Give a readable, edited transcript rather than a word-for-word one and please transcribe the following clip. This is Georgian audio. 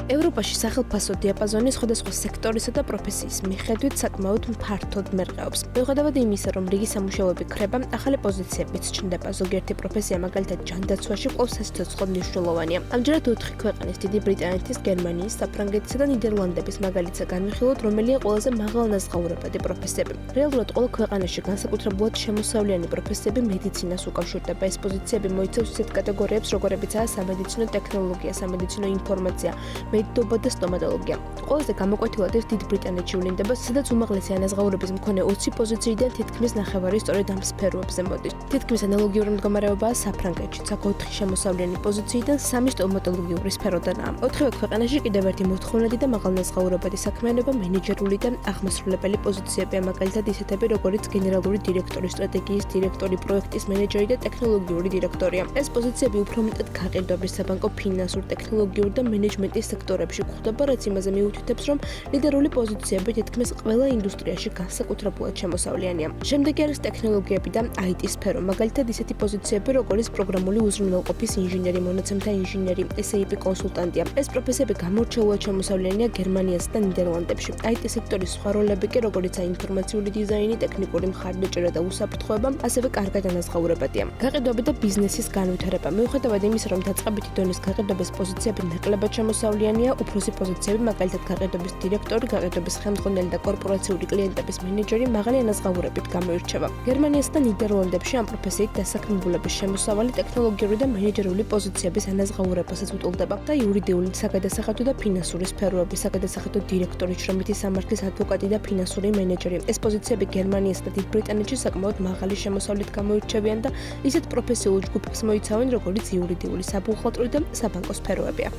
ევროპაში სახელფასო დიაპაზონი სხვადასხვა სექტორისა და პროფესიის მიხედვით საკმაოდ ფართოდ მერყეობს. მიუხედავად იმისა, რომ რიგი სამუშაოები ქრება, ახალი პოზიციებიც ჩნდება. ზოგიერთი პროფესია, მაგალითად ჯანდაცვაში, კვლავ საცოცხლოდ მნიშვნელოვანია. ამჯერად 4 ქვეყნის, დიდი ბრიტანეთის, გერმანიის, საფრანგეთისა და ნიდერლანდების მაგალითზე განვიხილოთ, რომელია ყველაზე მაღალანაზღაურებადი პროფესიები. რეალურად ყველა ქვეყანაში განსაკუთრებულად შემოსავლიანი პროფესიები მედიცინას უკავშირდება. ეს პოზიციები მოიცავს ისეთ კატეგორიებს, როგორებიცაა სამედიცინო ტექნოლოგია, სამედიცინო ინფორმაცია, მედიდობა და სტომატოლოგია. ყველაზე გამოკვეთილად ეს დიდ ბრიტანეთში ვლინდება, სადაც უმაღლესი ანაზღაურების მქონე 20 პოზიციიდან თითქმის ნახევარი სწორედ ამ სფეროებზე მოდის. თითქმის ანალოგიური მდგომარეობაა საფრანგეთში, აქ 4 შემოსავლიანი პოზიციიდან 3 სტომატოლოგიური სფეროდანაა. 4 ქვეყანაში კიდევ ერთი მოთხოვნადი და მაღალანაზღაურებადი საქმიანობა მენეჯერული და აღმასრულებელი პოზიციებია, მაგალითად ისეთები, როგორიც გენერალური დირექტორი, სტრატეგიის დირექტორი, პროექტის მენეჯერი და ტექნოლოგიური დირექტორია. ეს პოზიციები უფრო მეტად გაყიდვების, საბანკო, ფინანსურ, ტექნოლოგიურ და მენეჯმენტის სექტორებში გვხვდება, რაც იმაზე მიუთითებს, რომ ლიდერული პოზიციები თითქმის ყველა ინდუსტრიაში განსაკუთრებულად შემოსავლიანია. შემდეგი არის ტექნოლოგიები და IT სფერო, მაგალითად ისეთი პოზიციები, როგორც პროგრამული უზრუნველყოფის ინჟინერი, მონაცემთა ინჟინერი, SAP კონსულტანტია. ეს პროფესიები გამორჩეულად შემოსავლიანია გერმანიასა და ნიდერლანდებში. IT სექტორის სხვა როლები კი, როგორიცაა ინფორმაციული დიზაინი, ტექნიკური მხარდაჭერა და უსაფრთხოება, ასევე კარგად ანაზღაურებადია. გაყიდვები და ბიზნესის განვითარება. მიუხედავად იმისა, რომ დაწყებითი დონის გაყიდვების პოზიციები ნაკლებად შემოსავლიანია, უფროსი პოზიციები, მაგალითად გაყიდვების დირექტორი, გაყიდვების ხელმძღვანელი და კორპორაციული კლიენტების მენეჯერი მაღალი ანაზღაურებით გამოირჩევა. გერმანიასა და ნიდერლანდებში ამ პროფესიით დასაქმებულების შემოსავალი ტექნოლოგიური და მენეჯერული პოზიციების ანაზღაურებასაც უტოლდება და იურიდიული, საგადასახადო და ფინანსური სფეროები, საგადასახადო დირექტორი, შრომითი სამართლის ადვოკატი და ფინანსური მენეჯერი. ეს პოზიციები გერმანიასა და დიდ ბრიტანეთში საკმაოდ მაღალი შემოსავლით გამოირჩევიან და ისეთ პროფესიულ ჯგუფებს მოიცავენ, როგორც იურიდიული, საბუღალტრო და საბანკო სფეროებია.